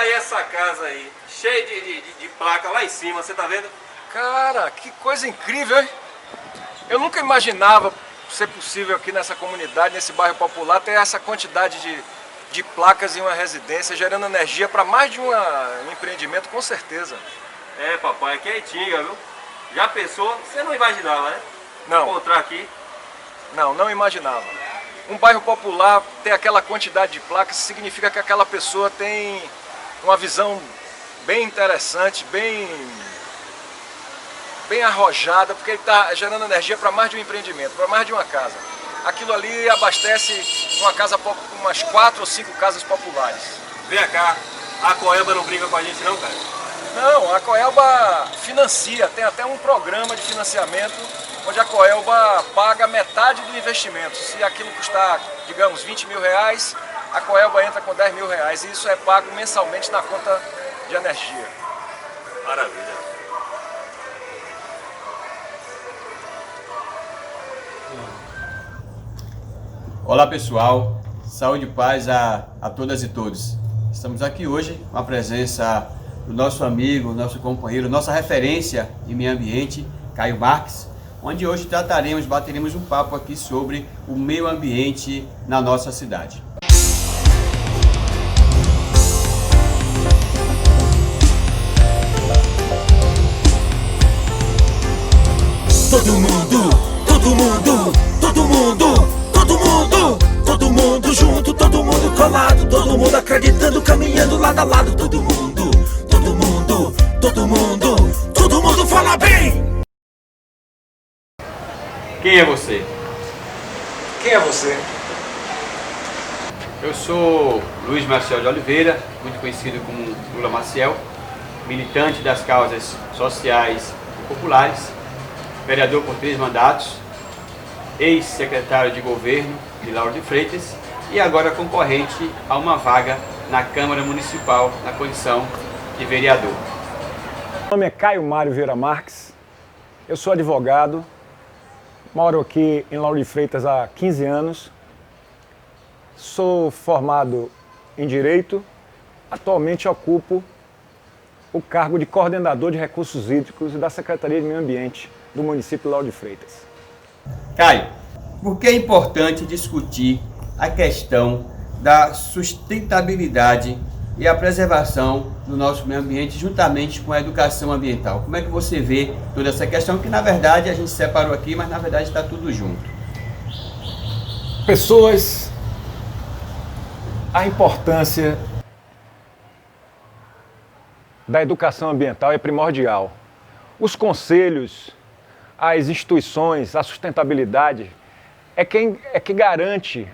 aí essa casa aí, cheia de placa lá em cima, você tá vendo? Cara, que coisa incrível, hein? Eu nunca imaginava ser possível aqui nessa comunidade, nesse bairro popular, ter essa quantidade de placas em uma residência, gerando energia para mais de um empreendimento, com certeza. É, papai, aqui é Itinga, viu? Já pensou? Você não imaginava, né? Não. Encontrar aqui. Não imaginava. Um bairro popular ter aquela quantidade de placas significa que aquela pessoa tem uma visão bem interessante, bem arrojada, porque ele está gerando energia para mais de um empreendimento, para mais de uma casa. Aquilo ali abastece uma casa, umas 4 ou 5 casas populares. Vem cá, a Coelba não briga com a gente não, cara? Não, a Coelba financia, tem até um programa de financiamento onde a Coelba paga metade do investimento. Se aquilo custar, digamos, 20 mil reais, a Coelba entra com 10 mil reais e isso é pago mensalmente na conta de energia. Maravilha. Olá pessoal, saúde e paz a todas e todos. Estamos aqui hoje com a presença do nosso amigo, nosso companheiro, nossa referência em meio ambiente, Caio Marques, onde hoje bateremos um papo aqui sobre o meio ambiente na nossa cidade. Todo mundo junto, todo mundo colado, todo mundo acreditando, caminhando lado a lado, todo mundo fala bem! Quem é você? Quem é você? Eu sou Luiz Marcel de Oliveira, muito conhecido como Lula Maciel, militante das causas sociais e populares, vereador por 3 mandatos, ex-secretário de governo de Lauro de Freitas e agora concorrente a uma vaga na Câmara Municipal na condição de vereador. Meu nome é Caio Mário Vieira Marques, eu sou advogado, moro aqui em Lauro de Freitas há 15 anos, sou formado em Direito, atualmente ocupo o cargo de coordenador de recursos hídricos da Secretaria de Meio Ambiente do município de Lauro de Freitas. Caio, por que é importante discutir a questão da sustentabilidade e a preservação do nosso meio ambiente juntamente com a educação ambiental? Como é que você vê toda essa questão que na verdade a gente separou aqui, mas na verdade está tudo junto? Pessoas, a importância da educação ambiental é primordial. Os conselhos, as instituições, a sustentabilidade é que garante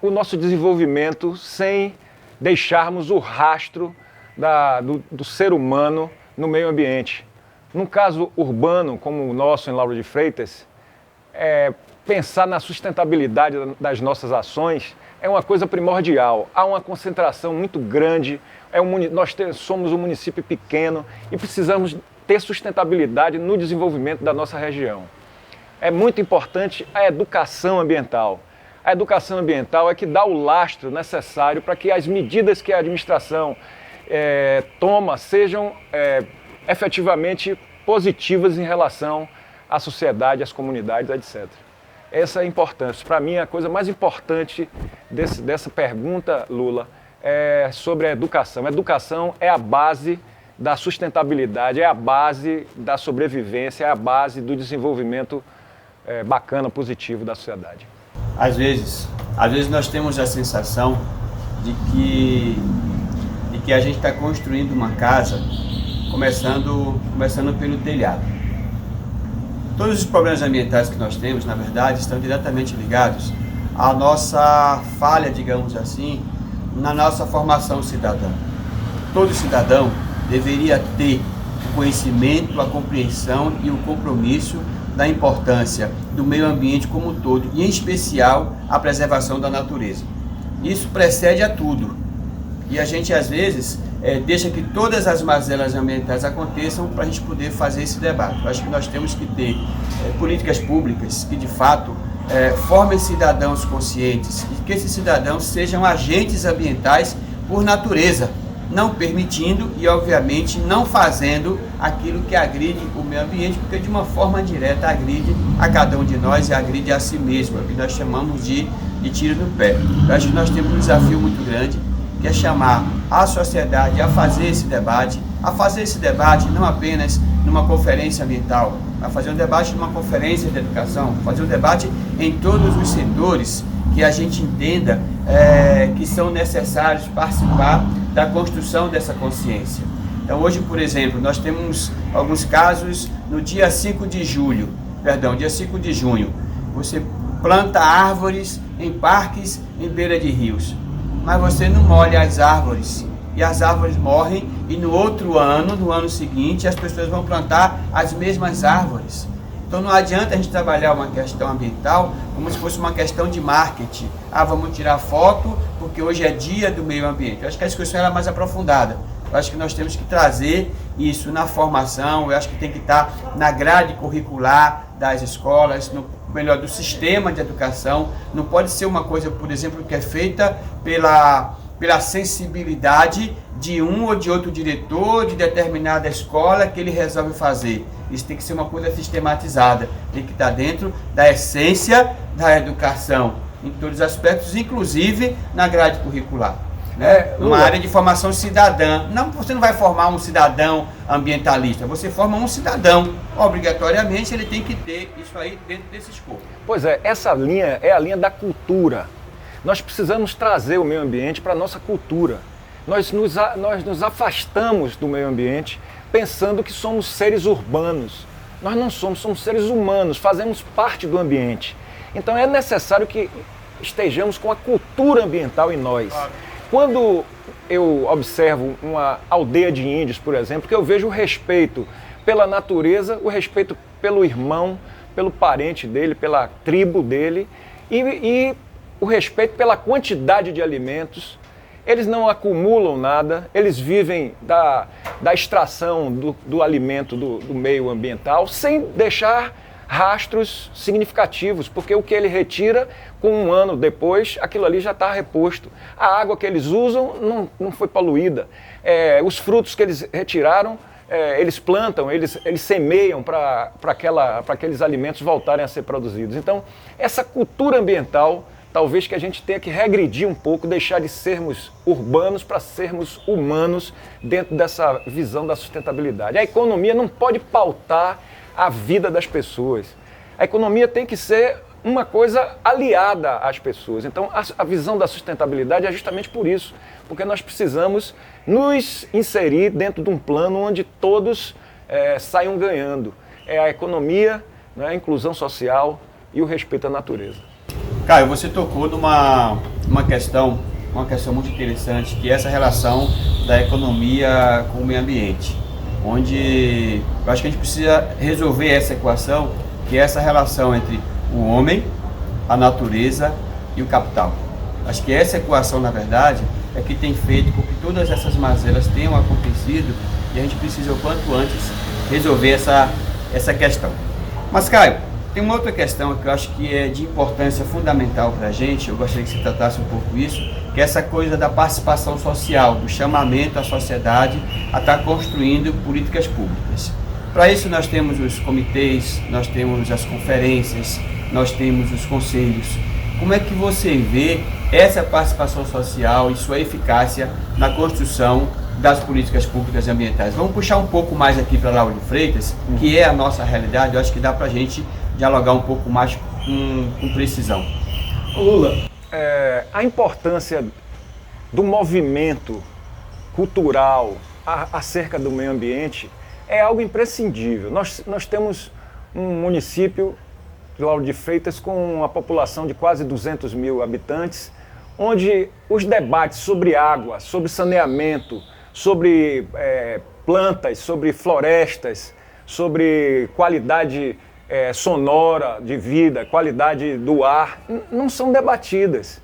o nosso desenvolvimento sem deixarmos o rastro do ser humano no meio ambiente. Num caso urbano como o nosso em Lauro de Freitas, pensar na sustentabilidade das nossas ações é uma coisa primordial. Há uma concentração muito grande, nós somos um município pequeno e precisamos ter sustentabilidade no desenvolvimento da nossa região. É muito importante a educação ambiental. A educação ambiental é que dá o lastro necessário para que as medidas que a administração toma sejam efetivamente positivas em relação à sociedade, às comunidades, etc. Essa é a importância. Para mim, a coisa mais importante dessa pergunta, Lula, é sobre a educação. A educação é a base da sustentabilidade, é a base da sobrevivência, é a base do desenvolvimento bacana, positivo da sociedade. Às vezes nós temos a sensação de que a gente está construindo uma casa começando pelo telhado. Todos os problemas ambientais que nós temos, na verdade, estão diretamente ligados à nossa falha, digamos assim, na nossa formação cidadã. Todo cidadão deveria ter o conhecimento, a compreensão e o compromisso da importância do meio ambiente como um todo, e em especial a preservação da natureza. Isso precede a tudo. E a gente às vezes deixa que todas as mazelas ambientais aconteçam para a gente poder fazer esse debate. Eu acho que nós temos que ter políticas públicas que de fato formem cidadãos conscientes e que esses cidadãos sejam agentes ambientais por natureza. não permitindo e, obviamente, não fazendo aquilo que agride o meio ambiente, porque de uma forma direta agride a cada um de nós e agride a si mesmo, o que nós chamamos de tiro no pé. Eu acho que nós temos um desafio muito grande, que é chamar a sociedade a fazer esse debate não apenas numa conferência ambiental, a fazer um debate numa conferência de educação, fazer um debate em todos os setores que a gente entenda que são necessários participar da construção dessa consciência. Então hoje, por exemplo, nós temos alguns casos no dia 5 de junho, você planta árvores em parques em beira de rios, mas você não molha as árvores, e as árvores morrem, e no outro ano, no ano seguinte, as pessoas vão plantar as mesmas árvores. Então não adianta a gente trabalhar uma questão ambiental como se fosse uma questão de marketing. Vamos tirar foto porque hoje é dia do meio ambiente. Eu acho que a discussão é mais aprofundada. Eu acho que nós temos que trazer isso na formação, eu acho que tem que estar na grade curricular das escolas, do sistema de educação. Não pode ser uma coisa, por exemplo, que é feita pela sensibilidade de um ou de outro diretor de determinada escola que ele resolve fazer. Isso tem que ser uma coisa sistematizada, tem que estar dentro da essência da educação, em todos os aspectos, inclusive na grade curricular. Uma área de formação cidadã. Você não vai formar um cidadão ambientalista, você forma um cidadão. Obrigatoriamente ele tem que ter isso aí dentro desse escopo. Pois é, essa linha é a linha da cultura. Nós precisamos trazer o meio ambiente para a nossa cultura. Nós nos afastamos do meio ambiente pensando que somos seres urbanos. Nós não somos seres humanos, fazemos parte do ambiente. Então é necessário que estejamos com a cultura ambiental em nós. Quando eu observo uma aldeia de índios, por exemplo, que eu vejo o respeito pela natureza, o respeito pelo irmão, pelo parente dele, pela tribo dele e o respeito pela quantidade de alimentos. Eles não acumulam nada, eles vivem da extração do alimento do meio ambiental sem deixar rastros significativos, porque o que ele retira, com um ano depois, aquilo ali já está reposto. A água que eles usam não foi poluída. Os frutos que eles retiraram, eles plantam, eles semeiam para aqueles alimentos voltarem a ser produzidos. Então, essa cultura ambiental, talvez que a gente tenha que regredir um pouco, deixar de sermos urbanos para sermos humanos dentro dessa visão da sustentabilidade. A economia não pode pautar a vida das pessoas. A economia tem que ser uma coisa aliada às pessoas. Então, a visão da sustentabilidade é justamente por isso, porque nós precisamos nos inserir dentro de um plano onde todos saiam ganhando. É a economia, né, a inclusão social e o respeito à natureza. Caio, você tocou numa questão muito interessante, que é essa relação da economia com o meio ambiente, onde eu acho que a gente precisa resolver essa equação, que é essa relação entre o homem, a natureza e o capital. Acho que essa equação, na verdade, é que tem feito com que todas essas mazelas tenham acontecido e a gente precisa, o quanto antes, resolver essa questão. Mas, Caio, tem uma outra questão que eu acho que é de importância fundamental para a gente, eu gostaria que você tratasse um pouco isso, que é essa coisa da participação social, do chamamento à sociedade a estar construindo políticas públicas. Para isso nós temos os comitês, nós temos as conferências, nós temos os conselhos. Como é que você vê essa participação social e sua eficácia na construção das políticas públicas e ambientais? Vamos puxar um pouco mais aqui para Lauro de Freitas, que é a nossa realidade, eu acho que dá para a gente dialogar um pouco mais com precisão. Lula, a importância do movimento cultural acerca do meio ambiente é algo imprescindível. Nós temos um município, Lauro de Freitas, com uma população de quase 200 mil habitantes, onde os debates sobre água, sobre saneamento, sobre plantas, sobre florestas, sobre qualidade sonora de vida, qualidade do ar, não são debatidas.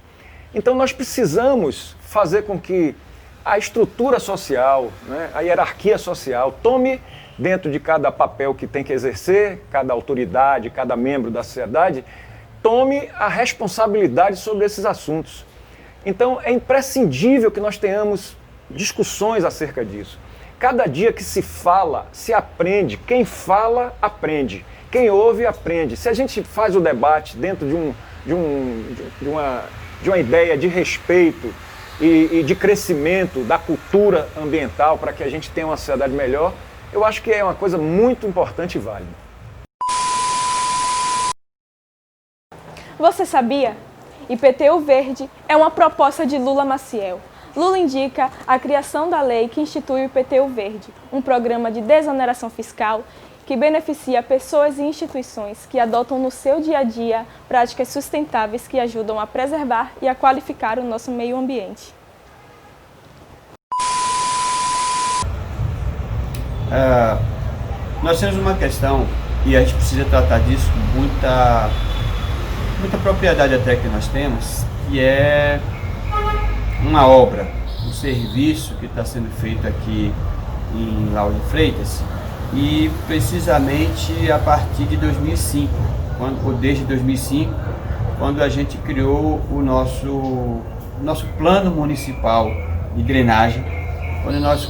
Então nós precisamos fazer com que a estrutura social, né, a hierarquia social, tome dentro de cada papel que tem que exercer, cada autoridade, cada membro da sociedade, tome a responsabilidade sobre esses assuntos. Então é imprescindível que nós tenhamos discussões acerca disso. Cada dia que se fala, se aprende. Quem fala, aprende. Quem ouve, aprende. Se a gente faz o debate dentro de uma ideia de respeito e de crescimento da cultura ambiental para que a gente tenha uma sociedade melhor, eu acho que é uma coisa muito importante e válida. Você sabia? IPTU Verde é uma proposta de Lula Maciel. Lula indica a criação da lei que institui o IPTU Verde, um programa de desoneração fiscal que beneficia pessoas e instituições que adotam no seu dia a dia práticas sustentáveis que ajudam a preservar e a qualificar o nosso meio ambiente. Nós temos uma questão, e a gente precisa tratar disso com muita propriedade até que nós temos, que é uma obra, um serviço que está sendo feito aqui em Lauro de Freitas, e precisamente a partir de 2005, ou desde 2005, quando a gente criou o nosso plano municipal de drenagem, quando nós,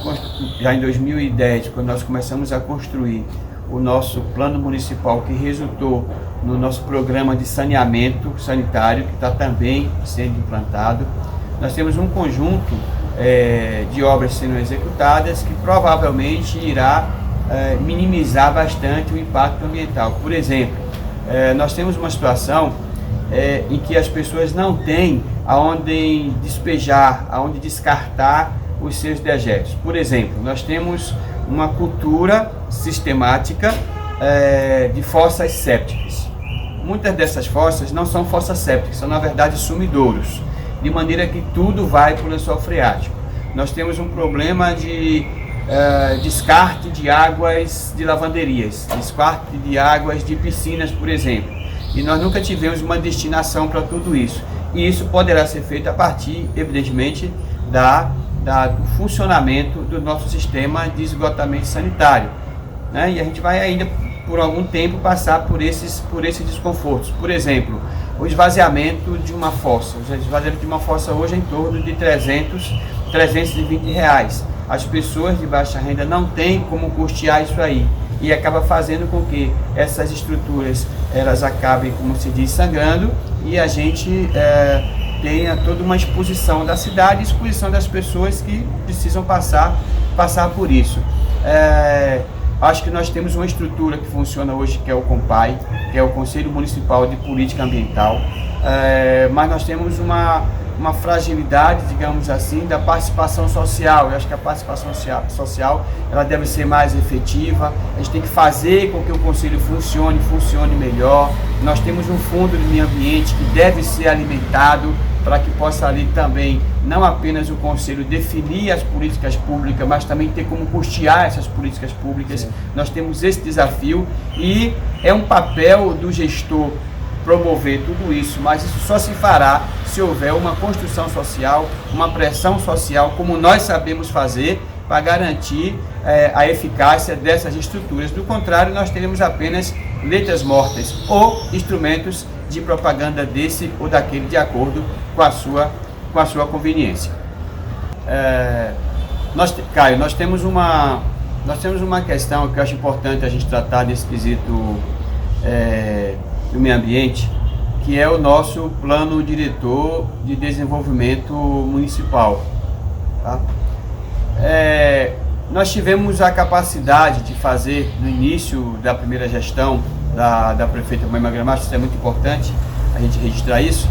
já em 2010, quando nós começamos a construir o nosso plano municipal, que resultou no nosso programa de saneamento sanitário, que está também sendo implantado, nós temos um conjunto de obras sendo executadas que provavelmente irá minimizar bastante o impacto ambiental. Por exemplo, nós temos uma situação em que as pessoas não têm aonde despejar, aonde descartar os seus dejetos. Por exemplo, nós temos uma cultura sistemática de fossas sépticas. Muitas dessas fossas não são fossas sépticas, são na verdade sumidouros, de maneira que tudo vai para o lençol freático. Nós temos um problema de descarte de águas de lavanderias, descarte de águas de piscinas, por exemplo. E nós nunca tivemos uma destinação para tudo isso. E isso poderá ser feito a partir, evidentemente, do funcionamento do nosso sistema de esgotamento sanitário, né? E a gente vai ainda por algum tempo passar por esses desconfortos. Por exemplo, o esvaziamento de uma fossa. O esvaziamento de uma fossa hoje é em torno de 320 reais. As pessoas de baixa renda não têm como custear isso aí, e acaba fazendo com que essas estruturas elas acabem, como se diz, sangrando, e a gente tenha toda uma exposição da cidade, exposição das pessoas que precisam passar por isso. Acho que nós temos uma estrutura que funciona hoje, que é o COMPAI, que é o Conselho Municipal de Política Ambiental, mas nós temos uma fragilidade, digamos assim, da participação social. Eu acho que a participação social ela deve ser mais efetiva. A gente tem que fazer com que o Conselho funcione melhor. Nós temos um fundo de meio ambiente que deve ser alimentado para que possa ali também, não apenas o Conselho definir as políticas públicas, mas também ter como custear essas políticas públicas. Sim. Nós temos esse desafio e é um papel do gestor promover tudo isso, mas isso só se fará se houver uma construção social, uma pressão social, como nós sabemos fazer, para garantir a eficácia dessas estruturas. Do contrário, nós teremos apenas letras mortas ou instrumentos de propaganda desse ou daquele, de acordo com a sua conveniência. Caio, nós temos uma questão que eu acho importante a gente tratar desse quesito do meio ambiente, que é o nosso plano diretor de desenvolvimento municipal. Tá? Nós tivemos a capacidade de fazer, no início da primeira gestão da prefeita Moema Gramacho, isso é muito importante a gente registrar isso,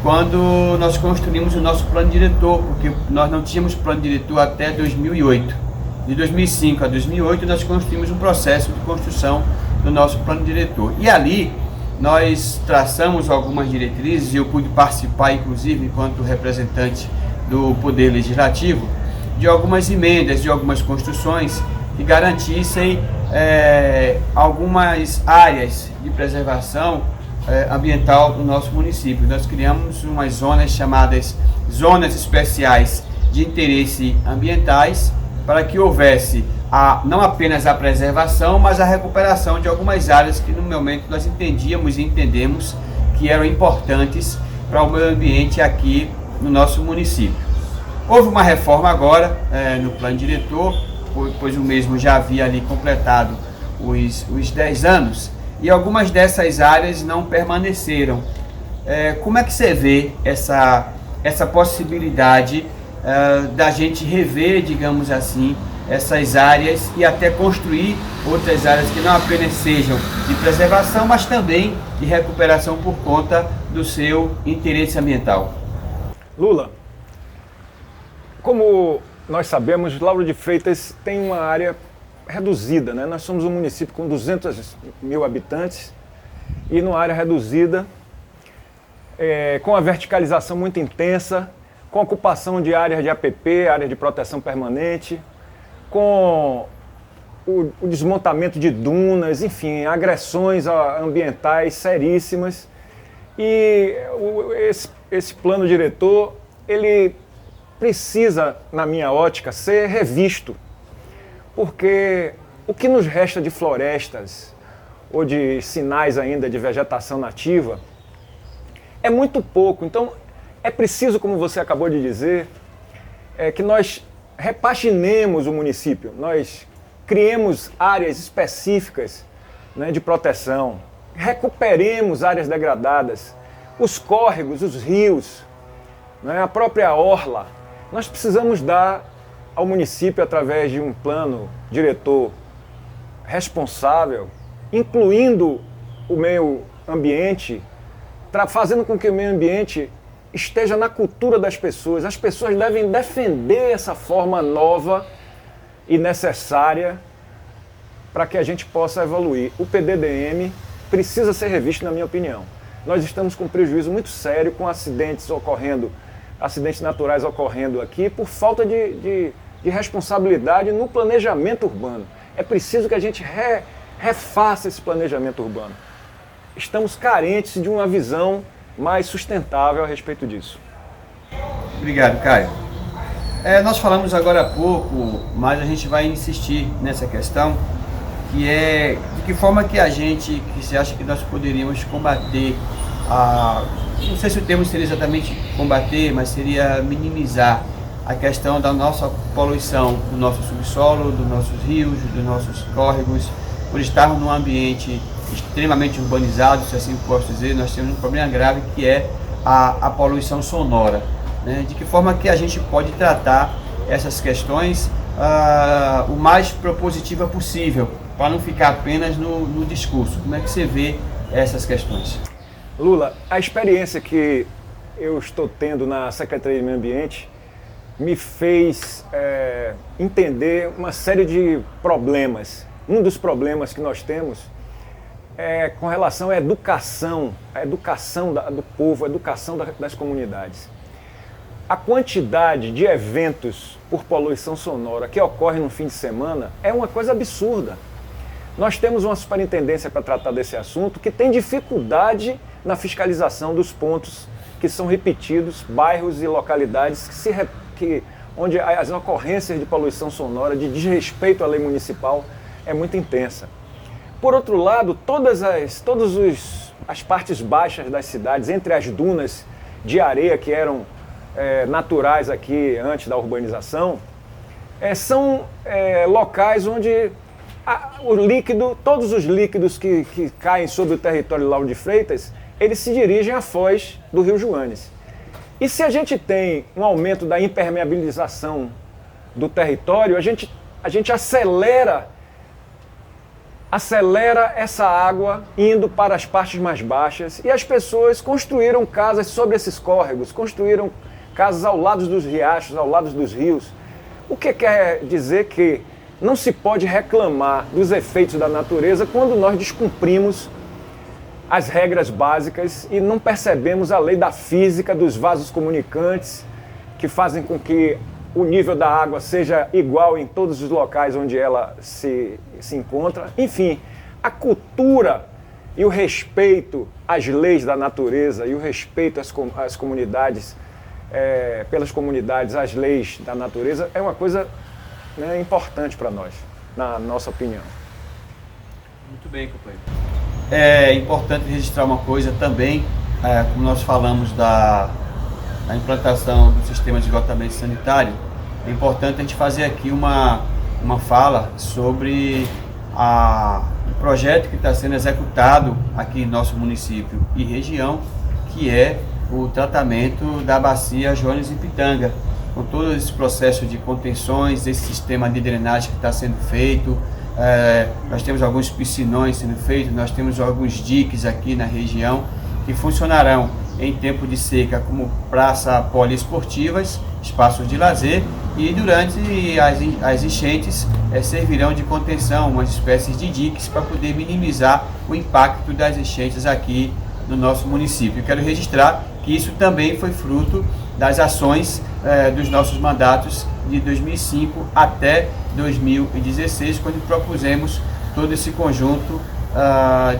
quando nós construímos o nosso plano diretor, porque nós não tínhamos plano diretor até 2008. De 2005 a 2008 nós construímos um processo de construção do nosso plano diretor. E ali nós traçamos algumas diretrizes, e eu pude participar, inclusive, enquanto representante do Poder Legislativo, de algumas emendas, de algumas construções que garantissem algumas áreas de preservação ambiental do nosso município. Nós criamos umas zonas chamadas Zonas Especiais de Interesse Ambientais, para que houvesse não apenas a preservação, mas a recuperação de algumas áreas que no momento nós entendíamos e entendemos que eram importantes para o meio ambiente aqui no nosso município. Houve uma reforma agora no plano diretor, pois o mesmo já havia ali completado os 10 anos e algumas dessas áreas não permaneceram. Como é que você vê essa possibilidade da gente rever, digamos assim, essas áreas e até construir outras áreas que não apenas sejam de preservação, mas também de recuperação por conta do seu interesse ambiental? Lula, como nós sabemos, Lauro de Freitas tem uma área reduzida, né? Nós somos um município com 200 mil habitantes e numa área reduzida, com a verticalização muito intensa, com a ocupação de áreas de APP, área de proteção permanente, com o desmontamento de dunas, enfim, agressões ambientais seríssimas. E esse plano diretor, ele precisa, na minha ótica, ser revisto, porque o que nos resta de florestas ou de sinais ainda de vegetação nativa é muito pouco. Então, é preciso, como você acabou de dizer, que nós repaginemos o município, nós criemos áreas específicas, né, de proteção, recuperemos áreas degradadas, os córregos, os rios, né, a própria orla. Nós precisamos dar ao município, através de um plano diretor responsável, incluindo o meio ambiente, fazendo com que o meio ambiente esteja na cultura das pessoas. As pessoas devem defender essa forma nova e necessária para que a gente possa evoluir. O PDDM precisa ser revisto, na minha opinião. Nós estamos com um prejuízo muito sério com acidentes naturais ocorrendo aqui por falta de responsabilidade no planejamento urbano. É preciso que a gente refaça esse planejamento urbano. Estamos carentes de uma visão mais sustentável a respeito disso. Obrigado, Caio. Nós falamos agora há pouco, mas a gente vai insistir nessa questão, que é de que forma que você acha que nós poderíamos combater não sei se o termo seria exatamente combater, mas seria minimizar a questão da nossa poluição do nosso subsolo, dos nossos rios, dos nossos córregos, por estarmos num ambiente extremamente urbanizado, se assim posso dizer. Nós temos um problema grave que é a poluição sonora, né? De que forma que a gente pode tratar essas questões o mais propositiva possível, para não ficar apenas no discurso? Como é que você vê essas questões? Lula, a experiência que eu estou tendo na Secretaria de Meio Ambiente me fez entender uma série de problemas. Um dos problemas que nós temos é com relação à educação, do povo, a educação das comunidades. A quantidade de eventos por poluição sonora que ocorre no fim de semana é uma coisa absurda. Nós temos uma superintendência para tratar desse assunto que tem dificuldade na fiscalização dos pontos que são repetidos, bairros e localidades onde as ocorrências de poluição sonora, de desrespeito à lei municipal, é muito intensa. Por outro lado, todas as partes baixas das cidades, entre as dunas de areia que eram naturais aqui antes da urbanização, são locais onde todos os líquidos que caem sobre o território de Lauro de Freitas, eles se dirigem à foz do Rio Joanes. E se a gente tem um aumento da impermeabilização do território, a gente acelera essa água indo para as partes mais baixas, e as pessoas construíram casas sobre esses córregos, construíram casas ao lado dos riachos, ao lado dos rios. O que quer dizer que não se pode reclamar dos efeitos da natureza quando nós descumprimos as regras básicas e não percebemos a lei da física dos vasos comunicantes, que fazem com que o nível da água seja igual em todos os locais onde ela se encontra. Enfim, a cultura e o respeito às leis da natureza e o respeito às comunidades, pelas comunidades, às leis da natureza, é uma coisa, né, importante para nós, na nossa opinião. Muito bem, companheiro. É importante registrar uma coisa também, como nós falamos a implantação do sistema de esgotamento sanitário, é importante a gente fazer aqui uma fala sobre o projeto que está sendo executado aqui em nosso município e região, que é o tratamento da bacia Jones e Pitanga, com todo esse processo de contenções, esse sistema de drenagem que está sendo feito. Nós temos alguns piscinões sendo feitos, nós temos alguns diques aqui na região que funcionarão em tempo de seca como praça poliesportivas, espaços de lazer, e durante as enchentes servirão de contenção, umas espécies de diques para poder minimizar o impacto das enchentes aqui no nosso município. Eu quero registrar que isso também foi fruto das ações dos nossos mandatos de 2005 até 2016, quando propusemos todo esse conjunto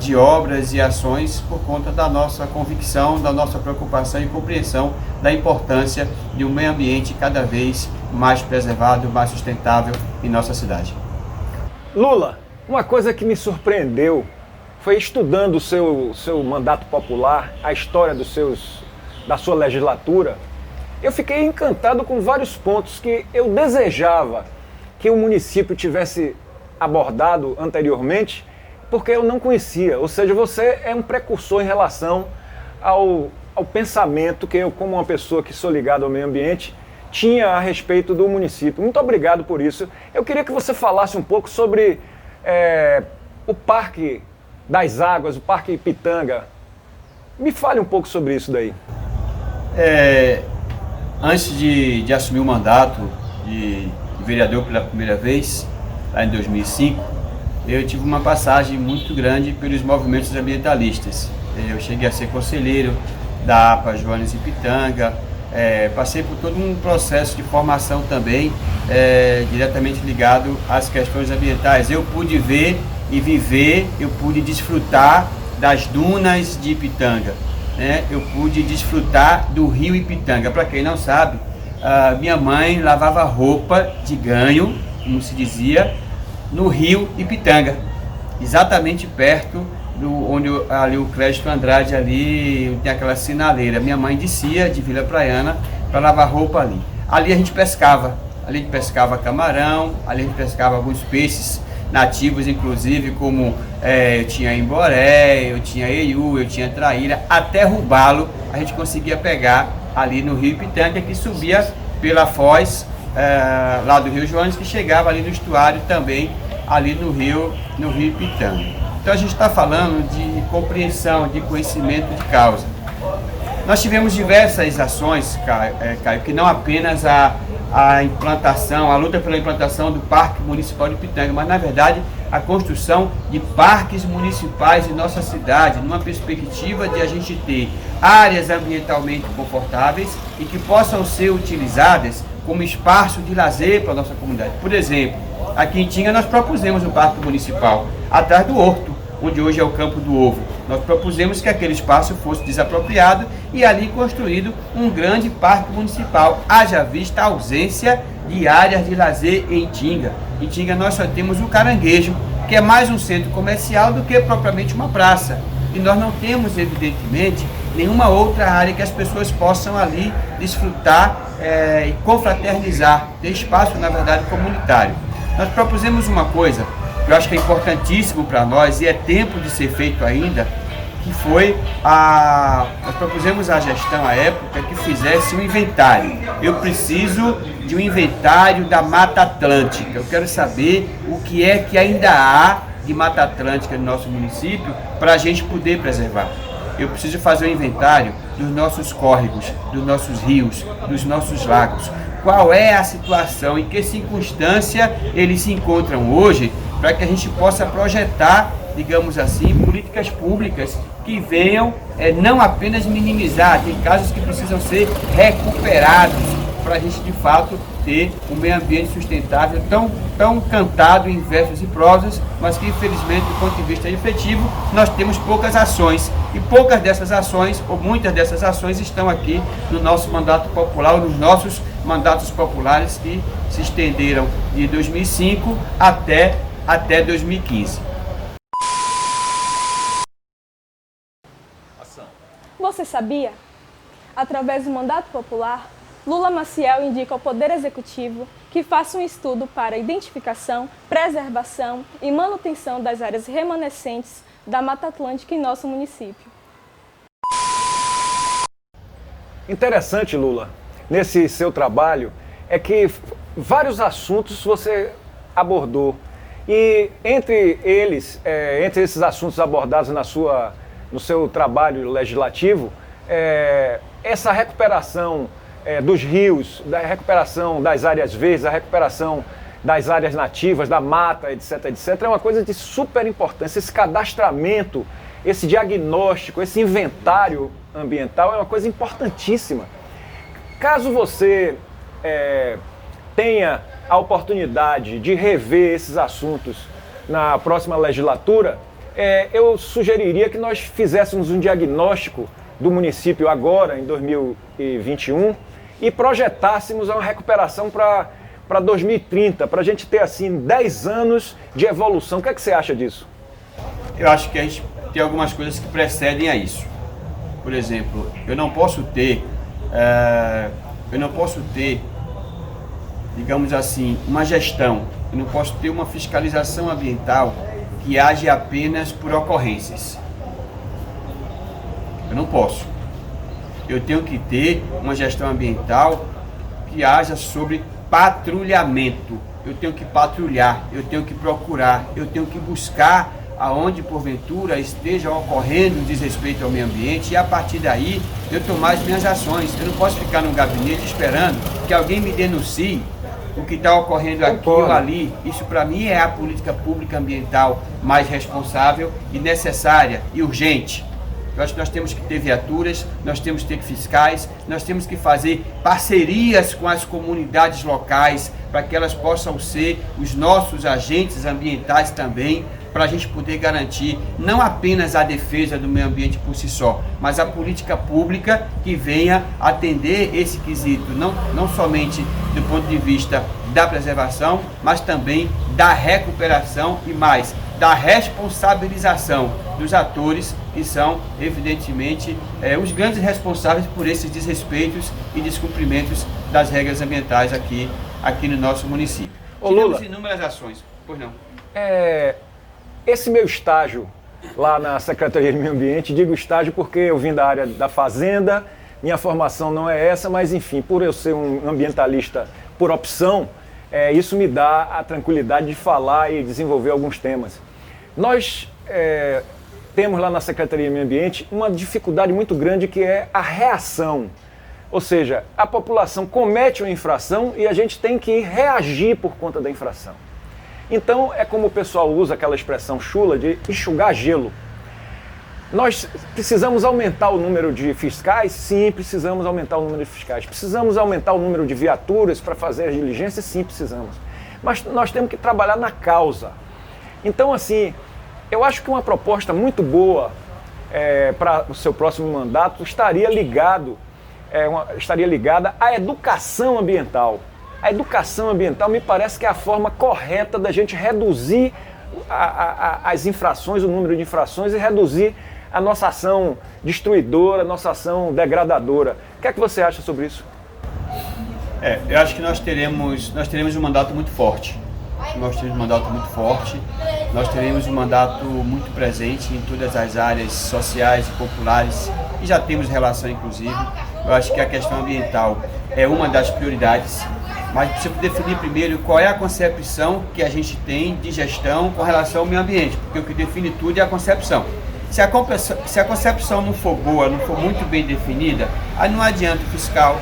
de obras e ações por conta da nossa convicção, da nossa preocupação e compreensão da importância de um meio ambiente cada vez mais preservado, mais sustentável em nossa cidade. Lula, uma coisa que me surpreendeu foi estudando o seu mandato popular, a história da sua legislatura. Eu fiquei encantado com vários pontos que eu desejava que o município tivesse abordado anteriormente, porque eu não conhecia. Ou seja, você é um precursor em relação ao pensamento que eu, como uma pessoa que sou ligada ao meio ambiente, tinha a respeito do município. Muito obrigado por isso. Eu queria que você falasse um pouco sobre o Parque das Águas, o Parque Pitanga. Me fale um pouco sobre isso daí. Antes de assumir o mandato de vereador pela primeira vez, lá em 2005, eu tive uma passagem muito grande pelos movimentos ambientalistas. Eu cheguei a ser conselheiro da APA Jones e Pitanga, passei por todo um processo de formação também, diretamente ligado às questões ambientais. Eu pude ver e viver, eu pude desfrutar das dunas de Ipitanga, né? Eu pude desfrutar do rio Ipitanga. Para quem não sabe, minha mãe lavava roupa de ganho, como se dizia, no rio Ipitanga, exatamente perto onde ali o Crédito Andrade, ali tem aquela sinaleira. Minha mãe descia de Vila Praiana para lavar roupa ali. Ali a gente pescava camarão, ali a gente pescava alguns peixes nativos, inclusive, como eu tinha emboré, eu tinha eiu, eu tinha traíra, até robalo a gente conseguia pegar ali no rio Ipitanga, que subia pela foz lá do Rio Jones, que chegava ali no estuário também, ali no rio Ipitanga. Então a gente está falando de compreensão, de conhecimento de causa. Nós tivemos diversas ações, Caio, que não apenas a implantação, a luta pela implantação do Parque Municipal de Pitanga, mas na verdade a construção de parques municipais em nossa cidade, numa perspectiva de a gente ter áreas ambientalmente confortáveis e que possam ser utilizadas como espaço de lazer para a nossa comunidade. Por exemplo, aqui em Tinga nós propusemos um parque municipal atrás do Horto, onde hoje é o Campo do Ovo. Nós propusemos que aquele espaço fosse desapropriado e ali construído um grande parque municipal, haja vista a ausência de áreas de lazer em Tinga. Em Tinga nós só temos o Caranguejo, que é mais um centro comercial do que propriamente uma praça. E nós não temos, evidentemente, nenhuma outra área que as pessoas possam ali desfrutar e confraternizar, ter espaço, na verdade, comunitário. Nós propusemos uma coisa que eu acho que é importantíssimo para nós e é tempo de ser feito ainda, que foi nós propusemos à gestão à época que fizesse um inventário. Eu preciso de um inventário da Mata Atlântica. Eu quero saber o que é que ainda há de Mata Atlântica no nosso município para a gente poder preservar. Eu preciso fazer um inventário dos nossos córregos, dos nossos rios, dos nossos lagos. Qual é a situação, em que circunstância eles se encontram hoje, para que a gente possa projetar, digamos assim, políticas públicas que venham não apenas minimizar, tem casos que precisam ser recuperados, para a gente de fato ter um meio ambiente sustentável tão cantado em versos e prosas, mas que infelizmente do ponto de vista efetivo nós temos poucas ações, e poucas dessas ações, ou muitas dessas ações estão aqui no nosso mandato popular, ou nos nossos mandatos populares que se estenderam de 2005 até 2015. Você sabia? Através do mandato popular, Lula Maciel indica ao Poder Executivo que faça um estudo para a identificação, preservação e manutenção das áreas remanescentes da Mata Atlântica em nosso município. Interessante, Lula, nesse seu trabalho, é que vários assuntos você abordou. E entre eles, entre esses assuntos abordados no seu trabalho legislativo, essa recuperação dos rios, da recuperação das áreas verdes, a recuperação das áreas nativas, da mata, etc, etc, é uma coisa de super importância. Esse cadastramento, esse diagnóstico, esse inventário ambiental é uma coisa importantíssima. Caso você tenha a oportunidade de rever esses assuntos na próxima legislatura, eu sugeriria que nós fizéssemos um diagnóstico do município agora, em 2021, e projetássemos uma recuperação para 2030, para a gente ter assim 10 anos de evolução. O que é que você acha disso? Eu acho que a gente tem algumas coisas que precedem a isso. Por exemplo, eu não posso ter, digamos assim, uma gestão, eu não posso ter uma fiscalização ambiental que age apenas por ocorrências. Eu não posso. Eu tenho que ter uma gestão ambiental que haja sobre patrulhamento. Eu tenho que patrulhar, eu tenho que procurar, eu tenho que buscar aonde porventura esteja ocorrendo desrespeito ao meio ambiente e a partir daí eu tomar as minhas ações. Eu não posso ficar no gabinete esperando que alguém me denuncie o que está ocorrendo aqui ou ali. Isso para mim é a política pública ambiental mais responsável e necessária e urgente. Eu acho que nós temos que ter viaturas, nós temos que ter fiscais, nós temos que fazer parcerias com as comunidades locais para que elas possam ser os nossos agentes ambientais também, para a gente poder garantir não apenas a defesa do meio ambiente por si só, mas a política pública que venha atender esse quesito, não somente do ponto de vista da preservação, mas também da recuperação e mais, da responsabilização dos atores que são, evidentemente, os grandes responsáveis por esses desrespeitos e descumprimentos das regras ambientais aqui no nosso município. Lula, tivemos inúmeras ações. Pois não. Esse meu estágio lá na Secretaria de Meio Ambiente, digo estágio porque eu vim da área da fazenda, minha formação não é essa, mas enfim, por eu ser um ambientalista por opção, isso me dá a tranquilidade de falar e desenvolver alguns temas. Nós temos lá na Secretaria de Meio Ambiente uma dificuldade muito grande que é a reação. Ou seja, a população comete uma infração e a gente tem que reagir por conta da infração. Então é como o pessoal usa aquela expressão chula de enxugar gelo. Nós precisamos aumentar o número de fiscais? Sim, precisamos aumentar o número de fiscais. Precisamos aumentar o número de viaturas para fazer as diligências? Sim, precisamos. Mas nós temos que trabalhar na causa. Então, assim, eu acho que uma proposta muito boa para o seu próximo mandato estaria ligada à educação ambiental. A educação ambiental me parece que é a forma correta da gente reduzir as infrações, o número de infrações e reduzir a nossa ação destruidora, a nossa ação degradadora. O que é que você acha sobre isso? Eu acho que nós teremos um mandato muito forte. Nós teremos um mandato muito forte, nós teremos um mandato muito presente em todas as áreas sociais e populares e já temos relação inclusive. Eu acho que a questão ambiental é uma das prioridades, mas precisa definir primeiro qual é a concepção que a gente tem de gestão com relação ao meio ambiente, porque o que define tudo é a concepção. Se a concepção não for boa, não for muito bem definida, aí não adianta o fiscal,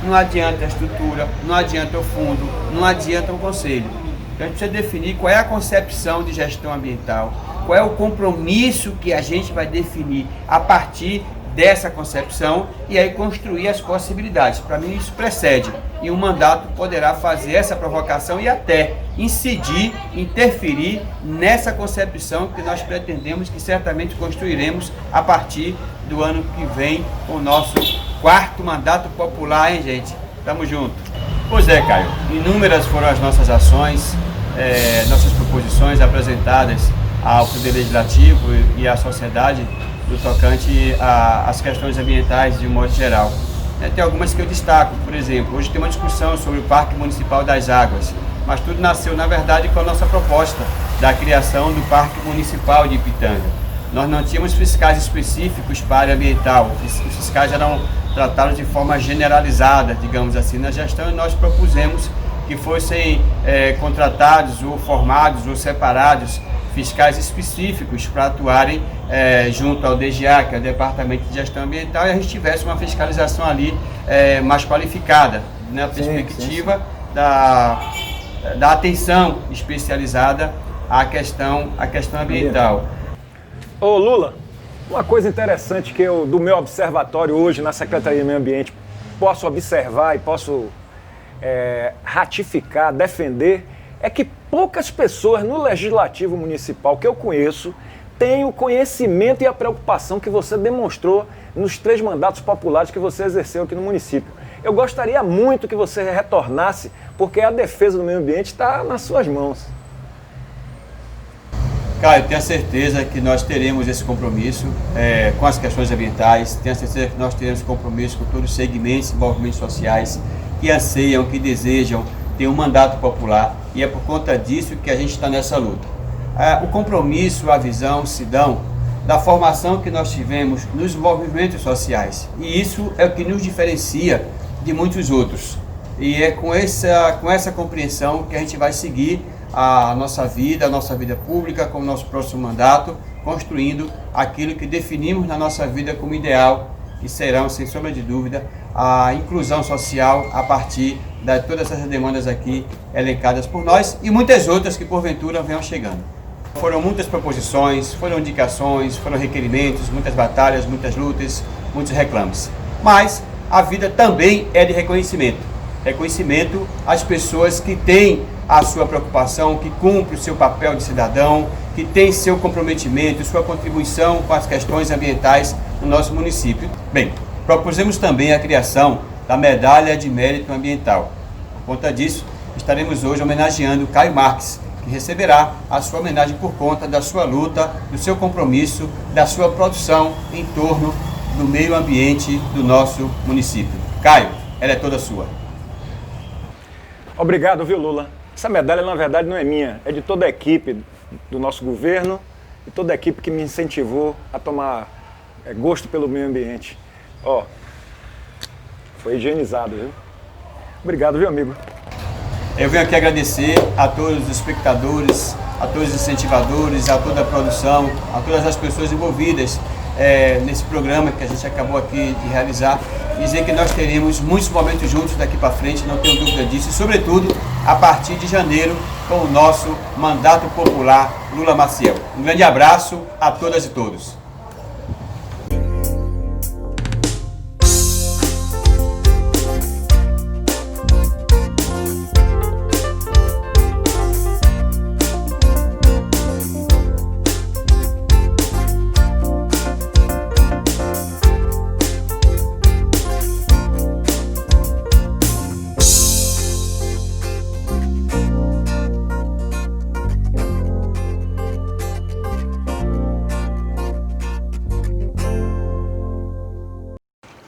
não adianta a estrutura, não adianta o fundo, não adianta o conselho. Então a gente precisa definir qual é a concepção de gestão ambiental, qual é o compromisso que a gente vai definir a partir dessa concepção e aí construir as possibilidades. Para mim isso precede e um mandato poderá fazer essa provocação e até incidir, interferir nessa concepção que nós pretendemos, que certamente construiremos a partir do ano que vem com o nosso 4º mandato popular, hein, gente? Tamo junto. Pois é, Caio, inúmeras foram as nossas ações, nossas proposições apresentadas ao Poder Legislativo e à sociedade no tocante às questões ambientais de um modo geral. Tem algumas que eu destaco, por exemplo, hoje tem uma discussão sobre o Parque Municipal das Águas, mas tudo nasceu, na verdade, com a nossa proposta da criação do Parque Municipal de Ipitanga. Nós não tínhamos fiscais específicos para a área ambiental, os fiscais eram tratados de forma generalizada, digamos assim, na gestão, e nós propusemos que fossem contratados ou formados ou separados fiscais específicos para atuarem junto ao DGA, que é o Departamento de Gestão Ambiental, e a gente tivesse uma fiscalização ali mais qualificada, na perspectiva da atenção especializada à questão ambiental. Ô Lula, uma coisa interessante que eu, do meu observatório hoje na Secretaria de Meio Ambiente, posso observar e posso ratificar, defender, é que poucas pessoas no Legislativo Municipal que eu conheço têm o conhecimento e a preocupação que você demonstrou nos 3 mandatos populares que você exerceu aqui no município. Eu gostaria muito que você retornasse, porque a defesa do meio ambiente está nas suas mãos. Caio, tenho a certeza que nós teremos esse compromisso com as questões ambientais, tenho a certeza que nós teremos compromisso com todos os segmentos e movimentos sociais que anseiam, que desejam ter um mandato popular, e é por conta disso que a gente está nessa luta. O compromisso, a visão se dão da formação que nós tivemos nos movimentos sociais, e isso é o que nos diferencia de muitos outros, e é com essa compreensão que a gente vai seguir a nossa vida pública, com o nosso próximo mandato, construindo aquilo que definimos na nossa vida como ideal, e serão, sem sombra de dúvida, a inclusão social a partir de todas essas demandas aqui elencadas por nós e muitas outras que porventura venham chegando. Foram muitas proposições, foram indicações, foram requerimentos, muitas batalhas, muitas lutas, muitos reclames. Mas a vida também é de reconhecimento. Reconhecimento às pessoas que têm a sua preocupação, que cumprem o seu papel de cidadão, que têm seu comprometimento, sua contribuição com as questões ambientais no nosso município. Bem, propusemos também a criação da Medalha de Mérito Ambiental. Por conta disso, estaremos hoje homenageando Caio Marques, que receberá a sua homenagem por conta da sua luta, do seu compromisso, da sua produção em torno do meio ambiente do nosso município. Caio, ela é toda sua. Obrigado, viu, Lula? Essa medalha, na verdade, não é minha, é de toda a equipe do nosso governo e toda a equipe que me incentivou a tomar gosto pelo meio ambiente. Ó, foi higienizado, viu? Obrigado, viu, amigo? Eu venho aqui agradecer a todos os espectadores, a todos os incentivadores, a toda a produção, a todas as pessoas envolvidas nesse programa que a gente acabou aqui de realizar. Dizer que nós teremos muitos momentos juntos daqui para frente, não tenho dúvida disso, e sobretudo a partir de janeiro com o nosso mandato popular Lula Maciel. Um grande abraço a todas e todos.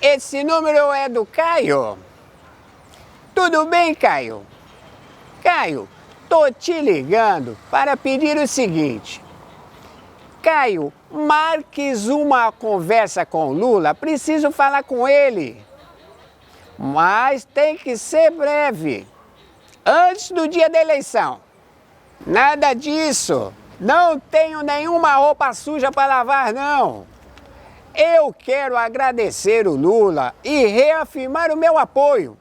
Esse número é do Caio? Tudo bem, Caio? Caio, tô te ligando para pedir o seguinte. Caio, marques uma conversa com o Lula, preciso falar com ele. Mas tem que ser breve, antes do dia da eleição. Nada disso, não tenho nenhuma roupa suja para lavar, não. Eu quero agradecer o Lula e reafirmar o meu apoio.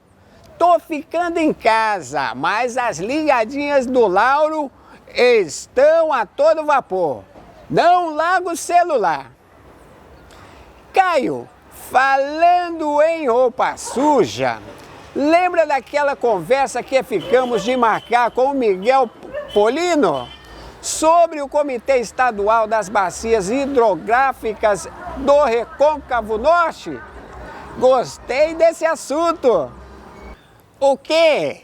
Tô ficando em casa, mas as ligadinhas do Lauro estão a todo vapor. Não largo o celular. Caio, falando em roupa suja, lembra daquela conversa que ficamos de marcar com o Miguel Polino? Sobre o Comitê Estadual das Bacias Hidrográficas do Recôncavo Norte? Gostei desse assunto. O quê?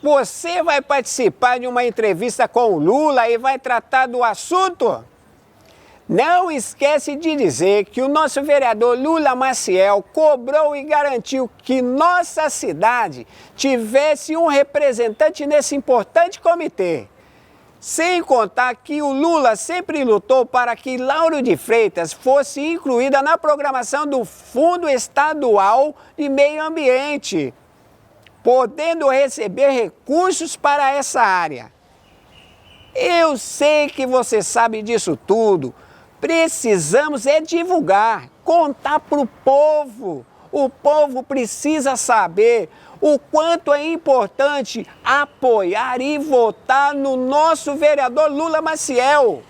Você vai participar de uma entrevista com o Lula e vai tratar do assunto? Não esquece de dizer que o nosso vereador Lula Maciel cobrou e garantiu que nossa cidade tivesse um representante nesse importante comitê. Sem contar que o Lula sempre lutou para que Lauro de Freitas fosse incluída na programação do Fundo Estadual de Meio Ambiente, podendo receber recursos para essa área. Eu sei que você sabe disso tudo. Precisamos é divulgar, contar para o povo. O povo precisa saber o quanto é importante apoiar e votar no nosso vereador Lula Maciel.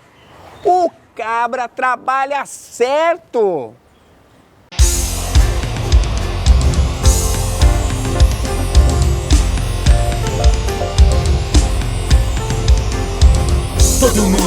O cabra trabalha certo. Todo mundo